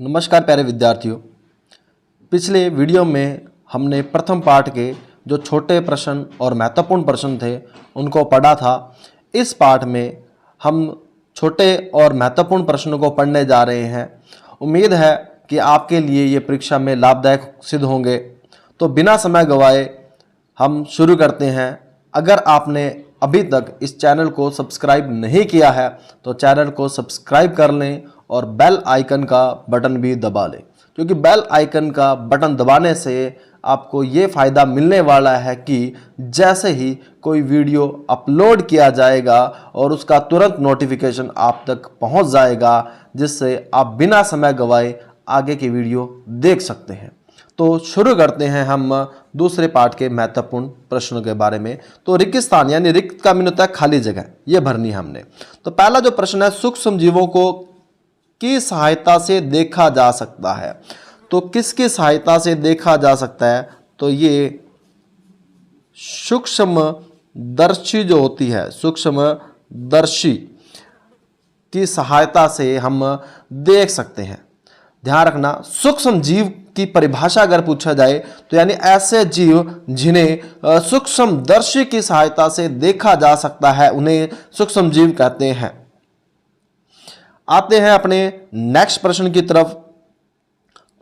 नमस्कार प्यारे विद्यार्थियों। पिछले वीडियो में हमने प्रथम पाठ के जो छोटे प्रश्न और महत्वपूर्ण प्रश्न थे उनको पढ़ा था। इस पाठ में हम छोटे और महत्वपूर्ण प्रश्नों को पढ़ने जा रहे हैं। उम्मीद है कि आपके लिए ये परीक्षा में लाभदायक सिद्ध होंगे। तो बिना समय गंवाए हम शुरू करते हैं। अगर आपने अभी तक इस चैनल को सब्सक्राइब नहीं किया है तो चैनल को सब्सक्राइब कर लें और बेल आइकन का बटन भी दबा लें, क्योंकि बेल आइकन का बटन दबाने से आपको ये फ़ायदा मिलने वाला है कि जैसे ही कोई वीडियो अपलोड किया जाएगा और उसका तुरंत नोटिफिकेशन आप तक पहुंच जाएगा, जिससे आप बिना समय गंवाए आगे की वीडियो देख सकते हैं। तो शुरू करते हैं हम दूसरे पाठ के महत्वपूर्ण प्रश्नों के बारे में। तो रिक्तस्थान यानी रिक्त का मीन होता है खाली जगह, ये भरनी है हमने। तो पहला जो प्रश्न है, सूक्ष्म जीवों को की सहायता से देखा जा सकता है। तो किसकी सहायता से देखा जा सकता है? तो ये सूक्ष्मदर्शी जो होती है, सूक्ष्मदर्शी की सहायता से हम देख सकते हैं। ध्यान रखना, सूक्ष्म जीव की परिभाषा अगर पूछा जाए तो यानी ऐसे जीव जिन्हें सूक्ष्मदर्शी की सहायता से देखा जा सकता है उन्हें सूक्ष्म जीव कहते हैं। आते हैं अपने नेक्स्ट प्रश्न की तरफ।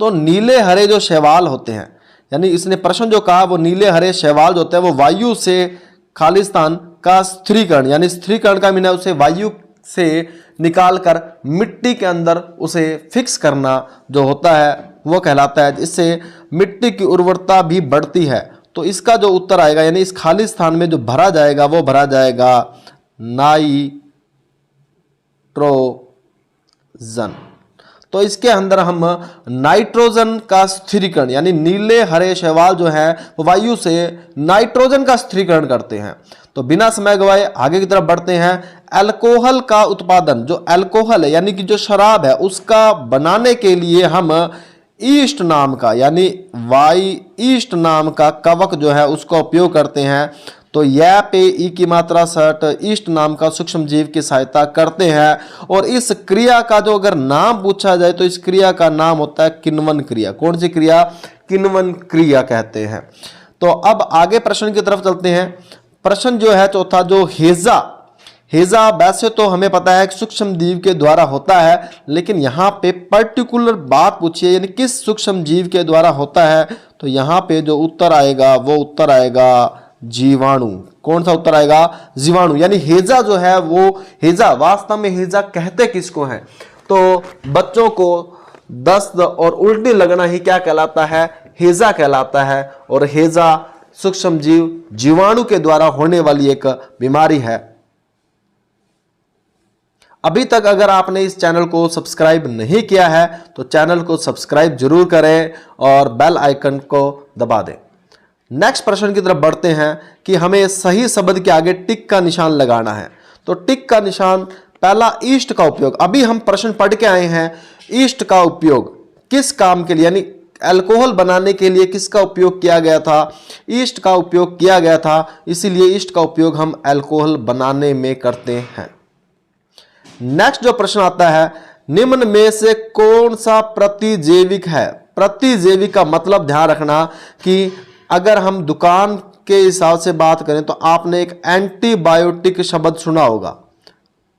तो नीले हरे जो शैवाल होते हैं, यानी इसने प्रश्न जो कहा वो नीले हरे शैवाल जो होते हैं वो वायु से खाली स्थान का स्थिरीकरण, यानी स्थिरीकरण का मीन है उसे वायु से निकालकर मिट्टी के अंदर उसे फिक्स करना जो होता है वो कहलाता है। इससे मिट्टी की उर्वरता भी बढ़ती है। तो इसका जो उत्तर आएगा, यानी इस खाली स्थान में जो भरा जाएगा वो भरा जाएगा नाइट्रोजन। तो इसके अंदर हम नाइट्रोजन का स्थिरीकरण, यानी नीले हरे शैवाल जो है वो वायु से नाइट्रोजन का स्थिरीकरण करते हैं। तो बिना समय गवाए आगे की तरफ बढ़ते हैं। अल्कोहल का उत्पादन, जो अल्कोहल है यानी कि जो शराब है उसका बनाने के लिए हम ईस्ट नाम का, यानी ईस्ट नाम का कवक जो है उसका उपयोग करते हैं। तो यह पे ई की मात्रा 60 ईस्ट नाम का सूक्ष्म जीव की सहायता करते हैं। और इस क्रिया का जो अगर नाम पूछा जाए तो इस क्रिया का नाम होता है किण्वन क्रिया। कौन सी क्रिया? किण्वन क्रिया कहते हैं। तो अब आगे प्रश्न की तरफ चलते हैं। प्रश्न जो है चौथा, जो हेजा वैसे तो हमें पता है कि सूक्ष्म जीव के द्वारा होता है, लेकिन यहाँ पे पर्टिकुलर बात पूछिए, यानी किस सूक्ष्म जीव के द्वारा होता है। तो यहाँ पे जो उत्तर आएगा वो उत्तर आएगा जीवाणु। कौन सा उत्तर आएगा? जीवाणु। यानी हेजा जो है वो हेजा, वास्तव में हेजा कहते किसको है? तो बच्चों को दस्त और उल्टी लगना ही क्या कहलाता है? हेजा कहलाता है। और हेजा सूक्ष्म जीव जीवाणु के द्वारा होने वाली एक बीमारी है। अभी तक अगर आपने इस चैनल को सब्सक्राइब नहीं किया है तो चैनल को सब्सक्राइब जरूर करें और बेल आइकन को दबा दें। नेक्स्ट प्रश्न की तरफ बढ़ते हैं कि हमें सही शब्द के आगे टिक का निशान लगाना है। तो टिक का निशान, पहला ईस्ट का उपयोग। अभी हम प्रश्न पढ़ के आए हैं, ईस्ट का उपयोग किस काम के लिए, यानी अल्कोहल बनाने के लिए किसका उपयोग किया गया था? ईस्ट का उपयोग किया गया था। इसीलिए ईस्ट का उपयोग हम अल्कोहल बनाने में करते हैं। नेक्स्ट जो प्रश्न आता है, निम्न में से कौन सा प्रतिजैविक है? प्रतिजैविक का मतलब ध्यान रखना कि अगर हम दुकान के हिसाब से बात करें तो आपने एक एंटीबायोटिक शब्द सुना होगा।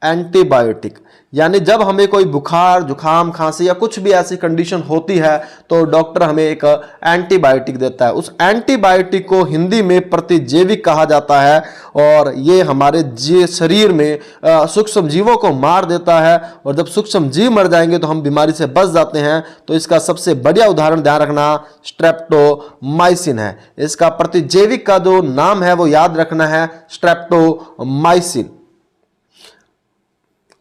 एंटीबायोटिक यानी जब हमें कोई बुखार, जुखाम, खांसी या कुछ भी ऐसी कंडीशन होती है तो डॉक्टर हमें एक एंटीबायोटिक देता है। उस एंटीबायोटिक को हिंदी में प्रतिजैविक कहा जाता है और ये हमारे शरीर में सूक्ष्म जीवों को मार देता है। और जब सूक्ष्म जीव मर जाएंगे तो हम बीमारी से बच जाते हैं। तो इसका सबसे बढ़िया उदाहरण ध्यान रखना स्ट्रेप्टोमाइसिन है। इसका प्रतिजैविक का जो नाम है वो याद रखना है, स्ट्रेप्टोमाइसिन।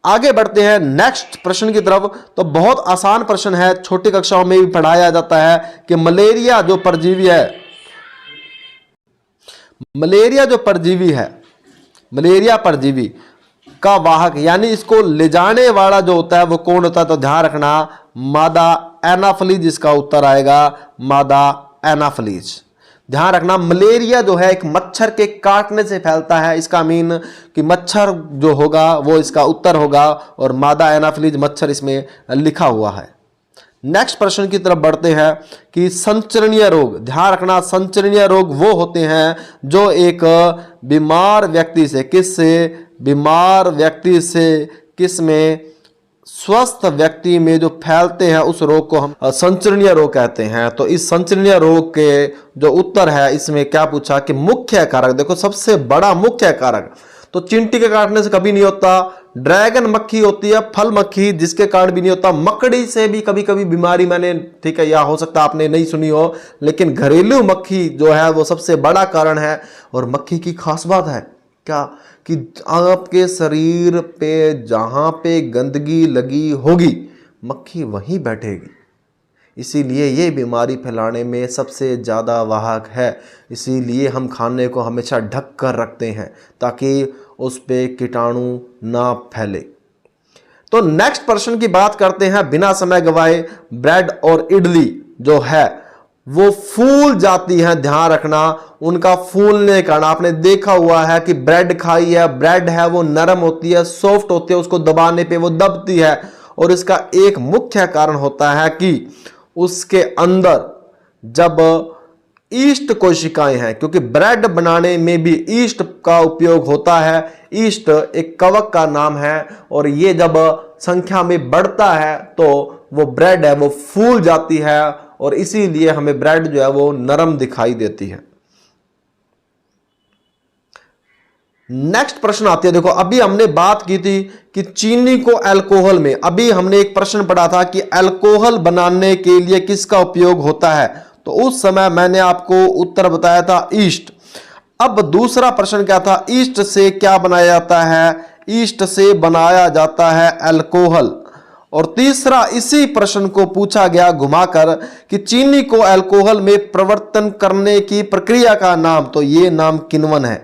आगे बढ़ते हैं नेक्स्ट प्रश्न की तरफ। तो बहुत आसान प्रश्न है, छोटी कक्षाओं में भी पढ़ाया जाता है कि मलेरिया जो परजीवी है, मलेरिया परजीवी का वाहक, यानी इसको ले जाने वाला जो होता है वो कौन होता है? तो ध्यान रखना मादा एनाफिलीज। इसका उत्तर आएगा मादा एनाफिलीज। ध्यान रखना, मलेरिया जो है एक मच्छर के काटने से फैलता है। इसका मीन कि मच्छर जो होगा वो इसका उत्तर होगा और मादा एनाफिलीज मच्छर इसमें लिखा हुआ है। नेक्स्ट प्रश्न की तरफ बढ़ते हैं कि संचरणीय रोग। ध्यान रखना, संचरणीय रोग वो होते हैं जो एक बीमार व्यक्ति से किस में स्वस्थ व्यक्ति में जो फैलते हैं, उस रोग को हम संचरणीय रोग कहते हैं। तो इस संचरणीय रोग के जो उत्तर है इसमें क्या पूछा कि मुख्य कारक। देखो सबसे बड़ा मुख्य कारक तो चींटी के काटने से कभी नहीं होता, ड्रैगन मक्खी होती है, फल मक्खी, जिसके कारण भी नहीं होता, मकड़ी से भी कभी कभी बीमारी मैंने, ठीक है, या हो सकता है आपने नहीं सुनी हो, लेकिन घरेलू मक्खी जो है वो सबसे बड़ा कारण है। और मक्खी की खास बात है क्या कि आपके शरीर पे जहां पे गंदगी लगी होगी मक्खी वहीं बैठेगी, इसीलिए ये बीमारी फैलाने में सबसे ज़्यादा वाहक है। इसीलिए हम खाने को हमेशा ढक कर रखते हैं ताकि उस पे कीटाणु ना फैले। तो नेक्स्ट प्रश्न की बात करते हैं बिना समय गवाए। ब्रेड और इडली जो है वो फूल जाती है। ध्यान रखना, उनका फूलने का कारण आपने देखा हुआ है कि ब्रेड खाई है, ब्रेड है वो नरम होती है, सॉफ्ट होती है, उसको दबाने पे वो दबती है। और इसका एक मुख्य कारण होता है कि उसके अंदर जब ईस्ट कोशिकाएं हैं, क्योंकि ब्रेड बनाने में भी ईस्ट का उपयोग होता है। ईस्ट एक कवक का नाम है और ये जब संख्या में बढ़ता है तो वो ब्रेड है वो फूल जाती है और इसीलिए हमें ब्रेड जो है वो नरम दिखाई देती है। नेक्स्ट प्रश्न आती है, देखो अभी हमने बात की थी कि चीनी को अल्कोहल में, अभी हमने एक प्रश्न पढ़ा था कि अल्कोहल बनाने के लिए किसका उपयोग होता है, तो उस समय मैंने आपको उत्तर बताया था ईस्ट। अब दूसरा प्रश्न क्या था, ईस्ट से क्या बनाया जाता है, ईस्ट से बनाया जाता है अल्कोहल। और तीसरा इसी प्रश्न को पूछा गया घुमाकर कि चीनी को अल्कोहल में परिवर्तन करने की प्रक्रिया का नाम, तो ये नाम किण्वन है।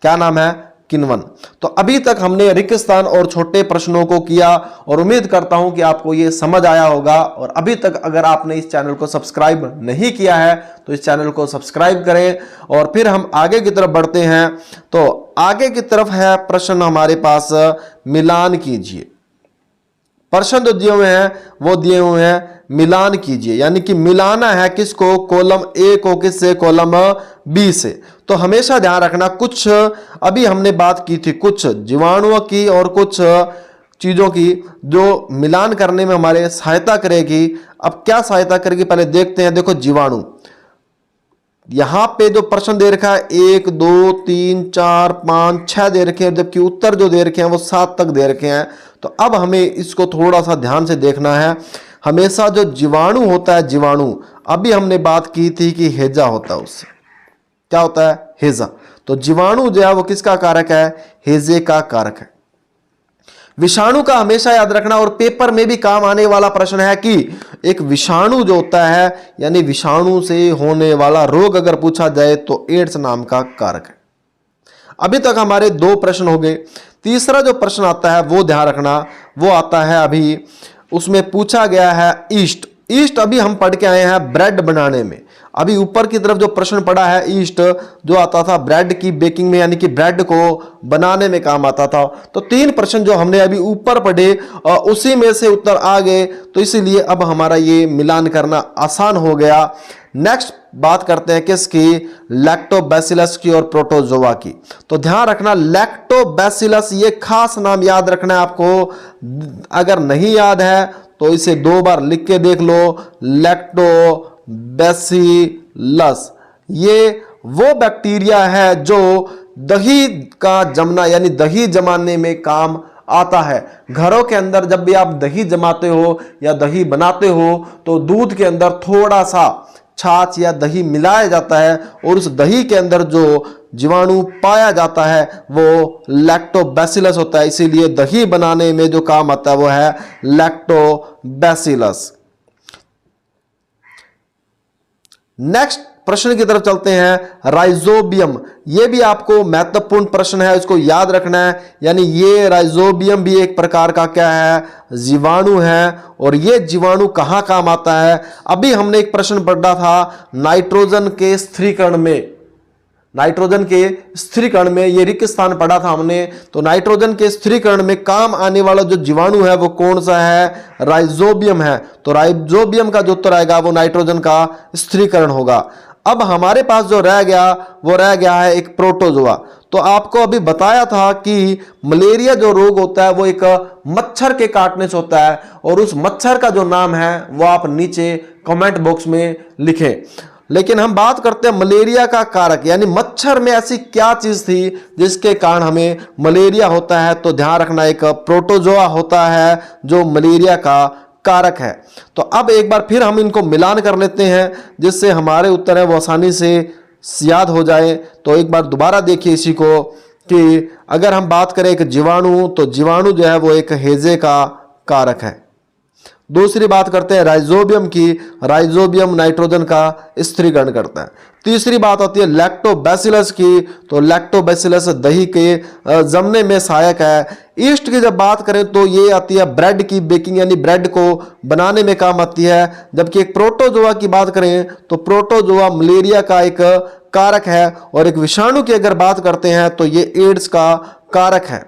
क्या नाम है, किण्वन। तो अभी तक हमने रिक्त स्थान और छोटे प्रश्नों को किया और उम्मीद करता हूं कि आपको ये समझ आया होगा। और अभी तक अगर आपने इस चैनल को सब्सक्राइब नहीं किया है तो इस चैनल को सब्सक्राइब करें। और फिर हम आगे की तरफ बढ़ते हैं। तो आगे की तरफ है प्रश्न हमारे पास, मिलान कीजिए। प्रश्न जो दिए हुए हैं वो दिए हुए हैं मिलान कीजिए, यानी कि मिलाना है किसको, कॉलम ए को किससे, कॉलम बी से। तो हमेशा ध्यान रखना, कुछ अभी हमने बात की थी कुछ जीवाणुओं की और कुछ चीजों की जो मिलान करने में हमारे सहायता करेगी। अब क्या सहायता करेगी पहले देखते हैं। देखो जीवाणु, यहां पे जो प्रश्न दे रखा है 1 2 3 4 5 6 दे रखे हैं, जबकि उत्तर जो दे रखे हैं वो 7 तक दे रखे हैं। तो अब हमें इसको थोड़ा सा ध्यान से देखना है। हमेशा जो जीवाणु होता है, जीवाणु, अभी हमने बात की थी कि हेजा होता है, उससे क्या होता है, हेजा। तो जीवाणु जो है वो किसका कारक है, हेजे का कारक है। विषाणु का हमेशा याद रखना, और पेपर में भी काम आने वाला प्रश्न है कि एक विषाणु जो होता है, यानी विषाणु से होने वाला रोग अगर पूछा जाए तो एड्स नाम का कारक है। अभी तक हमारे 2 प्रश्न हो गए। तीसरा जो प्रश्न आता है वो ध्यान रखना, वो आता है अभी, उसमें पूछा गया है ईस्ट। ईस्ट अभी हम पढ़ के आए हैं ब्रेड बनाने में। अभी ऊपर की तरफ जो प्रश्न पड़ा है ईस्ट, जो आता था ब्रेड की बेकिंग में, यानी कि ब्रेड को बनाने में काम आता था। तो 3 प्रश्न जो हमने अभी ऊपर पढ़े उसी में से उत्तर आ गए, तो इसीलिए अब हमारा ये मिलान करना आसान हो गया। नेक्स्ट बात करते हैं किसकी, लैक्टोबैसिलस की और प्रोटोजोआ की। तो ध्यान रखना, लैक्टोबैसिलस ये खास नाम याद रखना है आपको। अगर नहीं याद है तो इसे 2 बार लिख के देख लो, लैक्टोबैसिलस। ये वो बैक्टीरिया है जो दही का जमना, यानी दही जमाने में काम आता है। घरों के अंदर जब भी आप दही जमाते हो या दही बनाते हो तो दूध के अंदर थोड़ा सा छाछ या दही मिलाया जाता है और उस दही के अंदर जो जीवाणु पाया जाता है वो लैक्टोबैसिलस होता है। इसीलिए दही बनाने में जो काम आता है वो है लैक्टोबैसिलस। नेक्स्ट प्रश्न की तरफ चलते हैं, राइजोबियम। यह भी आपको महत्वपूर्ण प्रश्न है, इसको याद रखना है। यानी ये राइजोबियम भी एक प्रकार का क्या है, जीवाणु है। और ये जीवाणु कहां काम आता है, अभी हमने एक प्रश्न पढ़ा था नाइट्रोजन के स्थिरीकरण में। नाइट्रोजन के स्थिरीकरण में, ये रिक्त स्थान पढ़ा था हमने, तो नाइट्रोजन के स्थिरीकरण में काम आने वाला जो जीवाणु है वो कौन सा है? राइजोबियम है। तो राइजोबियम का जो उत्तर आएगा वो नाइट्रोजन का स्थिरीकरण होगा। अब हमारे पास जो रह गया वो रह गया है एक प्रोटोजोआ। तो आपको अभी बताया था कि मलेरिया जो रोग होता है वो एक मच्छर के काटने से होता है, और उस मच्छर का जो नाम है वो आप नीचे कमेंट बॉक्स में लिखें। लेकिन हम बात करते हैं मलेरिया का कारक, यानी मच्छर में ऐसी क्या चीज थी जिसके कारण हमें मलेरिया होता है। तो ध्यान रखना, एक प्रोटोजोआ होता है जो मलेरिया का कारक है। तो अब एक बार फिर हम इनको मिलान कर लेते हैं जिससे हमारे उत्तर है वो आसानी से याद हो जाए। तो एक बार दोबारा देखिए इसी को, कि अगर हम बात करें एक जीवाणु, तो जीवाणु जो है वो एक हैजे का कारक है। दूसरी बात करते हैं राइजोबियम की, राइजोबियम नाइट्रोजन का स्थिरीकरण करता है। तीसरी बात होती है लैक्टोबैसिलस की, तो लैक्टोबैसिलस दही के जमने में सहायक है। ईस्ट की जब बात करें तो ये आती है ब्रेड की बेकिंग, यानी ब्रेड को बनाने में काम आती है। जबकि एक प्रोटोजोआ की बात करें तो प्रोटोजोआ मलेरिया का एक कारक है, और एक विषाणु की अगर बात करते हैं तो ये एड्स का कारक है।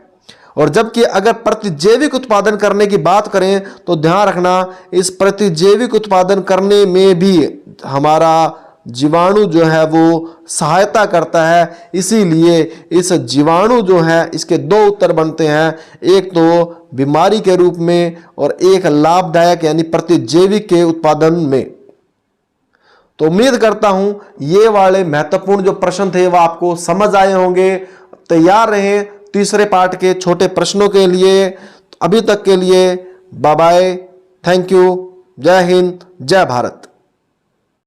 और जबकि अगर प्रतिजैविक उत्पादन करने की बात करें तो ध्यान रखना, इस प्रतिजैविक उत्पादन करने में भी हमारा जीवाणु जो है वो सहायता करता है। इसीलिए इस जीवाणु जो है इसके दो उत्तर बनते हैं, एक तो बीमारी के रूप में और एक लाभदायक यानी प्रतिजैविक के उत्पादन में। तो उम्मीद करता हूं ये वाले महत्वपूर्ण जो प्रश्न थे वो आपको समझ आए होंगे। तैयार रहें तीसरे पार्ट के छोटे प्रश्नों के लिए। अभी तक के लिए बाय बाय, थैंक यू, जय हिंद, जय भारत।